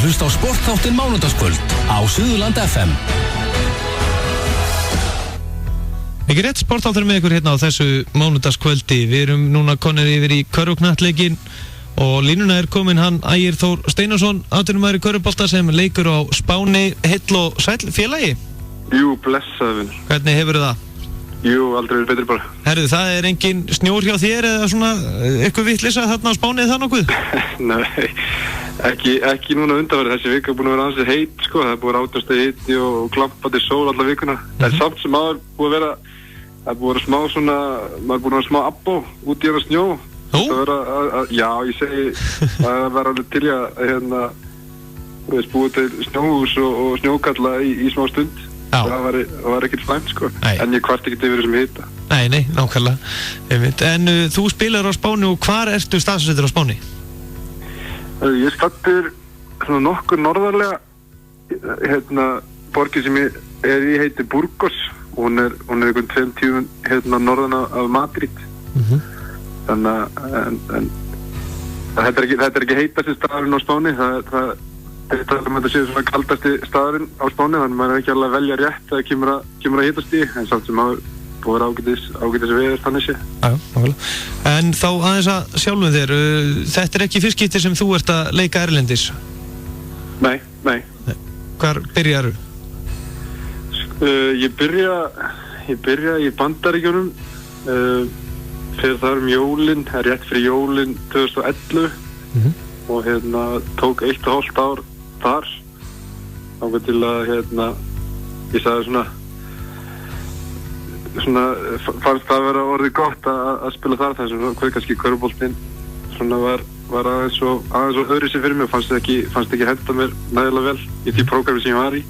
að hlusta á sportþáttinn mánudagskvöld á Suðurland FM. Ekki rétt, sportþáttur með ykkur hérna á þessu mánudagskvöldi. Við erum núna konir yfir í körfuknattleikinn og línuna komin hann Ægir Þór Steinarsson, atvinnumaður í körfubolta sem leikur á Spáni. Heill og sæll félagi? Jú, blessaður vinur. Hvernig hefurðu það? Jú, aldrei verið betri bara. Herðu, það engin snjór hjá þér eða svona eitthvað vitleysa þarna á Spáni það nokkuð? Nei, ekki núna undanfarið. Þessi vika er búin að vera ansi heit, sko. Það er búin að 18 stigi hiti og glampandi sól alla vikuna. Það er samt sem aður búið að vera, það er búið að vera smá svona, maður er búin að vera smá abbó út í hérna snjó. Það vera, já, ég segi að það vera alveg til að búið til snjóhús og snjókalla í smá stund. Það var ekkert slæmt, sko. Nei. En ég kvart ekkert yfir þessum hita. Nei, nákvæmlega. En þú spilar á Spáni og hvar ertu staðsettur á Spáni? Ég stattur svona nokkur norðarlega. Borgin sem ég er í heitir Burgos. Hún er einhvern 2 tímum norðan af Madrid. Þannig að þetta er ekki heitasti staðurinn á Spáni. Þetta sé svona kaldasti staðurinn á Spáni, þannig að maður ekki alveg að velja rétt þegar kemur að hitastigi, en samt sem maður búið ágætis veður þannig sé. Já, nákvæmlega. En þá aðeins að sjálfum þér, þetta ekki fyrst skipti sem þú ert að leika erlendis? Nei. Hvar byrjarðu? Ég byrja í Bandaríkjunum, fyrir þar jólin, rétt fyrir jólin 2011 og tók 1,5 ár þar þangað til að ég sagði svona fannst það að vera orðið gott að spila þar, þess að hvað kannski körfuboltinn svona var aðeins og öðru sér fyrir mig og fannst ekki henta mér nægilega vel í því prógrami sem ég var í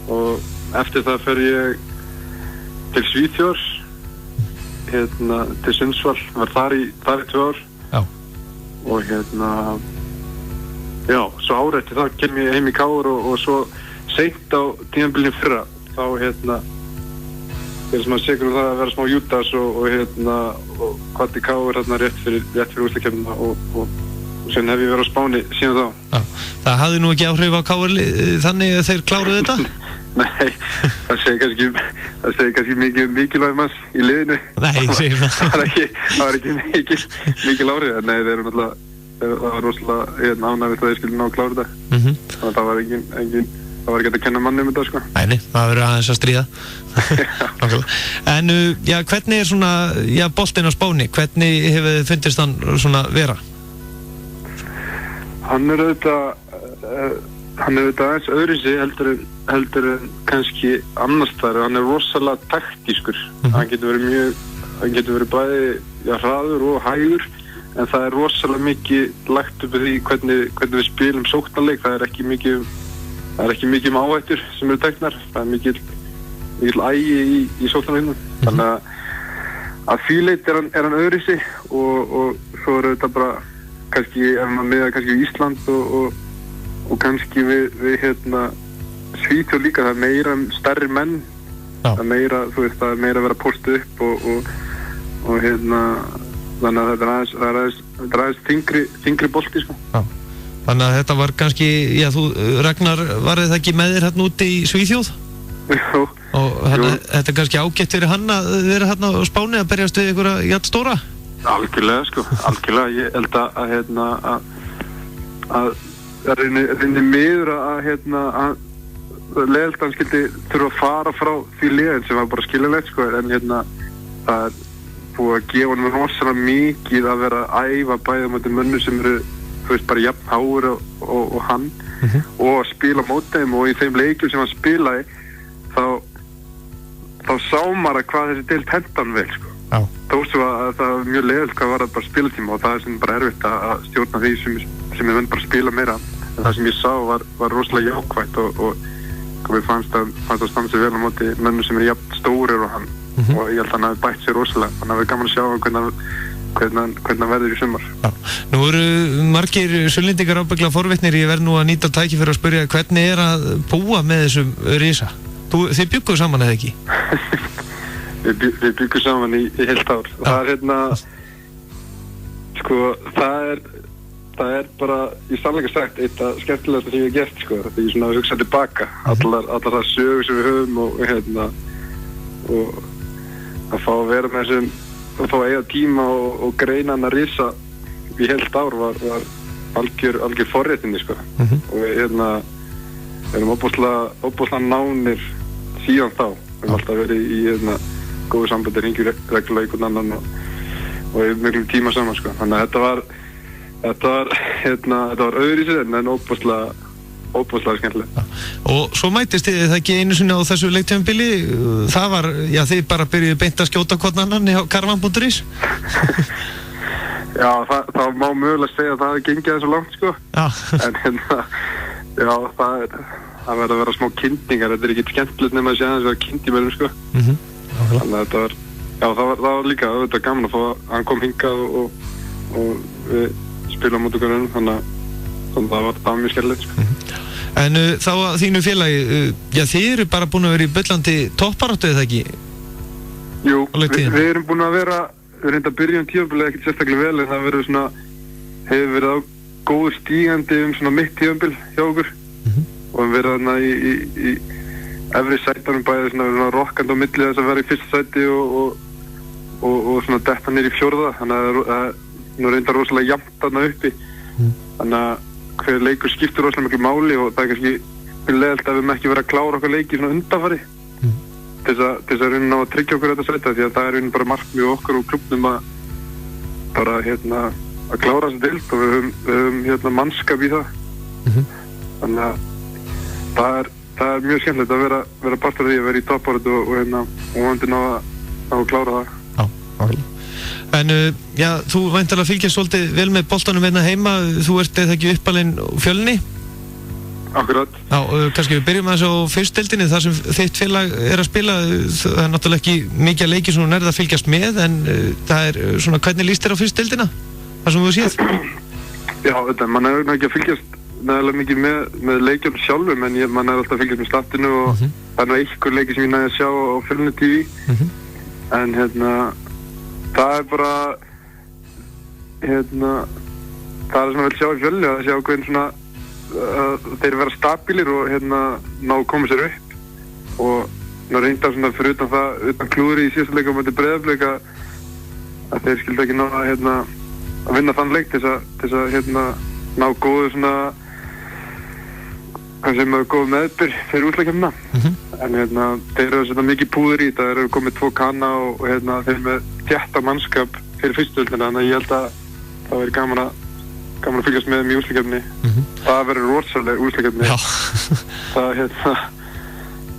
og eftir það fer ég til Svíþjóðs til Sundsvall, var þar í 2 ár. Já. Og já, svo árið eftir það kem ég heim í KR og svo seint á tímabilinu fyrra þá sem að segur það að vera smá Júdas og hvað í KR rétt fyrir úrslitakeppnina og sen hef ég verið á Spáni síðan þá. Já, það hafði nú ekki áhrif á KR þannig að þeir kláruðu þetta? Nei, það segir kannski mikilvæg manns í liðinu. Nei, ég segir það. Það var ekki mikil áhrif, nei, þeir eru náttúrulega það var rosalega ánægðið það ég skildi ná að klára þetta. Þannig að það var ekki að kenna manni þetta, sko. Nei, það verður aðeins að stríða. En hvernig er svona, boltinn á Spáni, hvernig hefur þið fundist hann svona vera? Hann er auðvitað aðeins öðruvísi heldur en kannski annars þar. Hann er rosalega taktískur. Hann getur verið bæði hraður og hægur. En það er rosalega mikið lagt upp því hvernig við spilum sóknarleik. Það er ekki mikið áhættur sem eru teknar. Það er mikil ægi í sóknarleiknum. Þannig að því leit er hann öðruvísi og svo er þetta bara kannski, ef maður miðar kannski við Ísland og kannski við Svíþjóð líka, það er meira stærri menn. Það er meira, það er meira að vera postið upp og þannig að þetta er aðeins þyngri bolti, sko. Já. Þannig að þetta var kannski, þú, Ragnar, var það ekki með þér úti í Svíþjóð? Jú. Og þetta er kannski ágætt fyrir hann að vera á Spáni að berjast við einhverja jafn stóra? Algjörlega, sko. Algjörlega. Ég held að reynir miður að leiðeldan skildi þurfa að fara frá því liðin sem var bara skiljanlegt, sko, en það er búið að gefa honum rosalega mikið að vera að æfa bæði á móti mönnum sem eru, bara jafn háir og hann og að spila á móti þeim og í þeim leikjum sem hann spilaði þá sá maður hvað þessi deild henta hann vel, sko. Já. Þó svo að það var mjög leiðilegt hvað var það bara spilatíma og það er sem bara erfitt að stjórna því sem ég venn bara spila meira. En það sem ég sá var rosalega jákvætt og mér fannst að standa sig vel á móti mönnum sem eru jafn stórir og hann. Og ég held að hann hafi bætt sér rosalega, þannig að við gaman að sjá hvernig hann verður í sumar. Já. Nú eru margir Sunnlendingar ábyggla forvitnir, ég verð nú að nýta tækifæri að spyrja hvernig er að búa með þessum risa? Þið bjugguðu saman eða ekki? Við bjuggum saman í heilt ár. Það er þetta bara í sannleika sagt eitt af skemmtilegasta sem ég hef gert sko, þegar ég svona hugsa tilbaka allar það sögur sem við höfum og að fá að vera með þessum að fá að eiga tíma og greina hann að risa í heilt ár var algjör forréttindi sko. Og við erum óbúslega nánir síðan þá. Við erum alltaf verið í góðu sambandi, ringjum reglulega einhvern annan og við miklum tíma saman sko. Þannig að þetta var öðruvísi en óbúslega skemmtilega. Og svo mætist þið það ekki einu sinni á þessu leiktímabili, það var, já þið bara byrjuðu beint að skjóta hvort annan hjá Karvan.is. Já, það má mögulega segja að það hafi gengið þessu langt sko. En já, það verður að vera smá kynningar, þetta ekki skemmtilegt nema að segja að það var kynnt í meðlum sko. Þannig að þetta var, já það var líka auðvitað gaman að fá að hann kom hingað og við spila á móti hverjum, þannig að það var mjög skemmtilegt sko. En þá að þínu félagi, já þið eru bara búin að vera í bullandi toppbaráttu eða ekki? Jú, við erum búin að vera, við erum að byrja tímabilið ekkert sérstaklega vel en það hefur verið á góður stígandi svona mitt tímabil hjá okkur og við verið þarna í efri sætanum bæði svona rokkandi á milli þess að vera í fyrsta sæti og svona detta niður í fjórða, þannig að það reyndar rosalega jafnt þarna uppi, þannig að hver leikur skiptir rosalega miklu máli og það kannski mjög leiðilegt að við ekki vera að klára okkar leiki svona undanfari til þess að reyna að tryggja okkur þetta sæti því að það er bara markmið okkur og klúbbnum að bara að klára þessu deild og við höfum mannskap í það. Þannig að það er mjög skemmtilegt að vera partur af því að vera í toppbaráttu og vonandi ná að klára það. Já. En já, þú væntanlega fylgjast svolítið vel með boltanum heima, þú ert eða ekki uppalinn Fjölni? Akkurat. Já, kannski við byrjum aðeins á fyrstdeildinni, þar sem þitt félag er að spila, það er náttúrulega ekki mikið leiki sem þú nærð að fylgjast með, en það er svona, hvernig líst þér á fyrstdeildina? Það sem þú séð? Já, mann er ekki að fylgjast nægilega mikið með leikjum sjálfum, en mann er alltaf að fylgjast með statinu og það er einhver leiki sem ég næði að sjá á Fjölni TV, en það er bara það er sem að vil sjá í Fjölni að sjá hvernig svona þeir vera stabílir og ná að koma sér upp og reynda svona fyrir utan klúðri í síðasta leik á móti Breiðablik að þeir skildi ekki ná að vinna þann leik til þess að ná góðu svona kannski með góð meðbyr fyrir útleikjumna en þeir eru svona mikið púður í það, þeir eru komið 2 kanna og þeir eru með þétta mannskap fyrir fyrstöldina, þannig að ég held að það verður gaman að fylgjast með þeim í útleikjumni. Það verður rosaleg útleikjumni.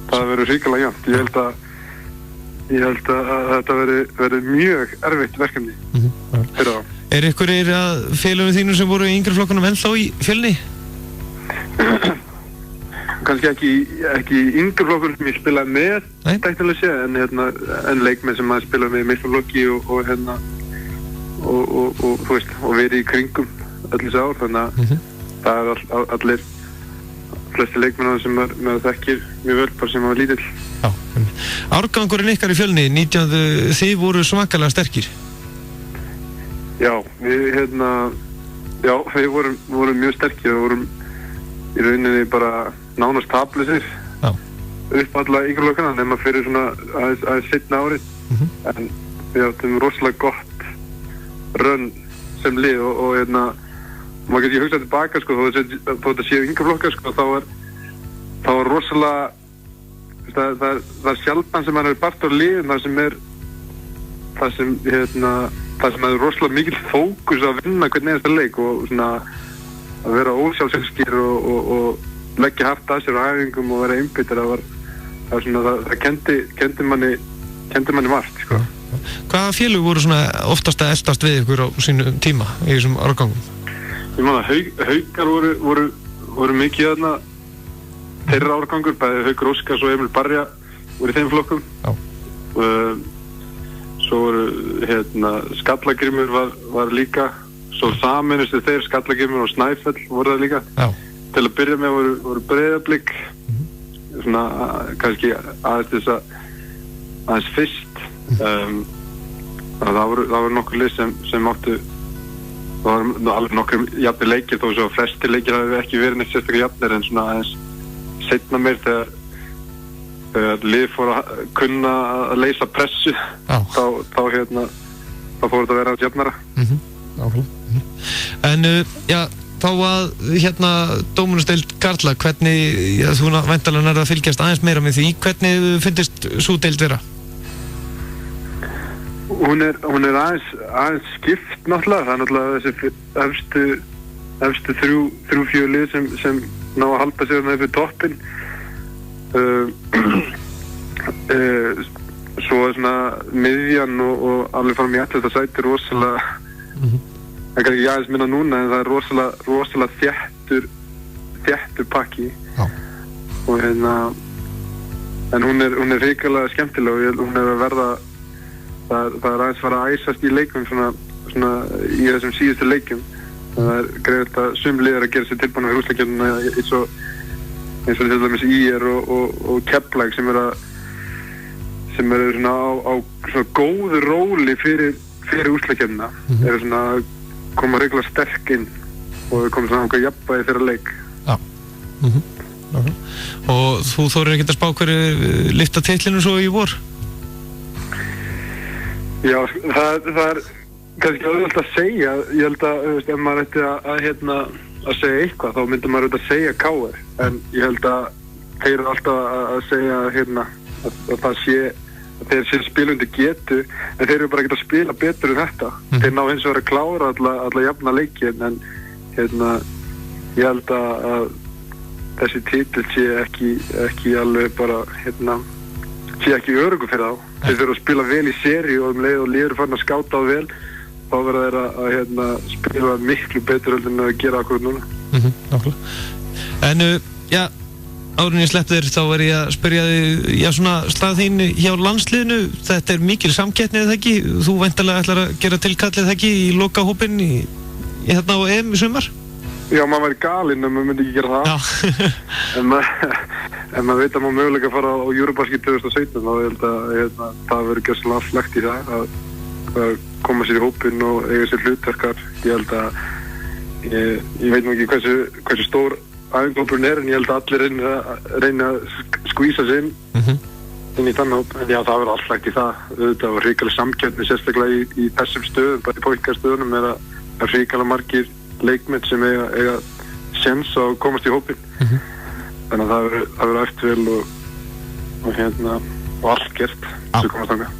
Það verður hrikalega jafnt. Ég held að þetta verður mjög erfitt verkefni fyrir þá. Er einhverjir að félögum þínum sem voru í yngri flokkunum ennþá í Fjölni? Kannski ekki í yngri flokkunum sem ég spilaði með, tæknilega séð, en leikmenn sem maður spilaði með í meistarflokki og þú veist, og verið í kringum öll þessi ár, þannig að það er allir flesti leikmenn sem maður þekkir mjög vel bara sem maður lítill. Já, árgangurinn ykkar í Fjölni, 19. Þið voru svakalega sterkir. Já, við vorum mjög sterkir og vorum í rauninni bara nánast taplausir upp alla yngreflokkana nema fyrir svona aðeins seinna árið en við áttum rosalega gott rönn sem lið og maður kannski hugsa tilbaka sko, þó þetta séu yngreflokkar sko, þá var rosalega það er sjaldan sem maður er part á liðin það sem er rosalega mikil fókus að vinna hvern einasta leik og svona að vera ósjálfsökskir og leggja hart að sér á æfingum og vera einbyttir, það kendi manni margt sko. Hvaða félög voru svona oftast að eltast við ykkur á sínum tíma í þessum árgangum? Ég man að Haukar voru mikið þarna þeirra árgangur, bæði Haukur Óskars og Emil Barja voru í þeim flokkum. Svo voru Skallagrímur var líka, svo sameinustu þeir Skallagrímur og Snæfell voru það líka. Til að byrja með voru Breiðablik svona kannski aðeins fyrst það voru nokkur lið sem áttu var alveg nokkur jafnir leikir þó svo flesti leikir hafi ekki verið neitt sérstaklega jafnir en svona aðeins seinna meir þegar lið fór að kunna að leysa pressu þá fór þetta að vera jafnara. En þá að dómarasdeild karla, hvernig þú væntanlega nærðu að fylgjast aðeins meira með því, hvernig finnst sú deild vera? Hún er aðeins skipt náttúrulega, það er náttúrulega þessi efstu þrjú lið sem ná að halda sig með fyrir toppinn. Svo er svona miðjan og alveg fram í 11. sæti rosalega, það er ekki aðeins minna núna en það er rosalega þéttur pakki. Og en hún er hrikalega skemmtileg og hún er að verða það er aðeins fara að æsast í leikum svona í þessum síðustu leikum. Það er greiðt að sum lið að gera sér tilbúna fyrir úrslitakeppnina eins og til dæmis IR og Keflavík sem eru svona á svona góðu róli fyrir úrslitakeppnina. Eru svona að koma reglulega sterk inn og koma svona ákveð jafnvægi fyrir leik. Og þú þorir ekkert að spá hverju lyfta titlinu svo í vor? Já, það er kannski auðvitað að segja. Ég held að ef maður ætti að segja eitthvað þá myndi maður auðvitað að segja KR, en ég held að þeir eru alltaf að segja að það sé að þeir sé spilundi getu, en þeir eru bara ekki að spila betur en þetta. Þeir ná hins vegar að klára alla jafna leiki, en ég held að þessi titill sé ekki alveg bara sé ekki öruggur fyrir þá. Þeir þurfa að spila vel í seríu og leið og liður farin að skáta á vel, þá verða þeir að spila miklu betur en að gera akkurat núna. Nákvæmlega. En áður en ég slepp þér þá er ég að spyrja þig, svona slag þín hjá landsliðinu, þetta er mikil samkeppni eða ekki? Þú væntanlega ætlar að gera tilkallið ekki í lokahópinn á EM í sumar? Já, maður væri galinn en maður myndi ekki gera það. En maður veit að maður mögulega fara á Eurobasket 2017 og ég held að það verður gerðslega aflagt í það að koma sér í hópinn og eiga sér hlutverkar. Ég held að ég veit nú ekki hversu stór æfingahópurinn er, en ég held að allir reyna að skvísa sig inn í þann hóp. En já, það verður aflagt í það. Það var hrikaleg samkeppni sérstaklega í þessum stöðum, bara í pointkaststöðunum er að hrikalega margir leikmenn sem eiga séns að komast í hópinn. Þannig að það verður æft vel og allt gert sem komast þangað.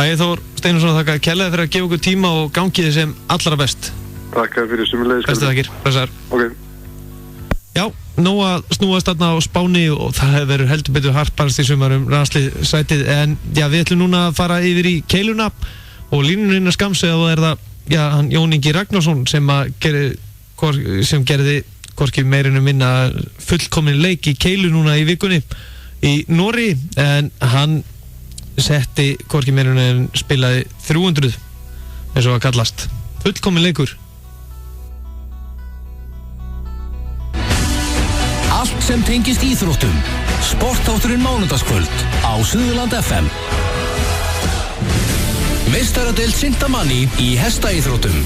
Ægir Þór Steinarsson, þakka kærlega fyrir að gefa okkur tíma og gangið sem allra best. Takk fyrir sömuleiðis. Bestu þakkir. Blessaður. Já, nóg að snúast þarna á Spáni og það hefur verið heldur betur harparast í sumar landslið-sætið, en við ætlum núna að fara yfir í keiluna og línuninn að skamsa og er það hann Jón Ingi Ragnarsson sem gerði hvorki meirinu minna fullkomin leik í keilu núna í vikunni í Noregi, en hann setti hvorki meirinu en spilaði 300 eins og að kallast fullkomin leikur. Allt sem tengist íþróttum. Sportþátturinn mánudagskvöld á Suðurland FM. Meistaradeild Sintamanni í hestaíþróttum.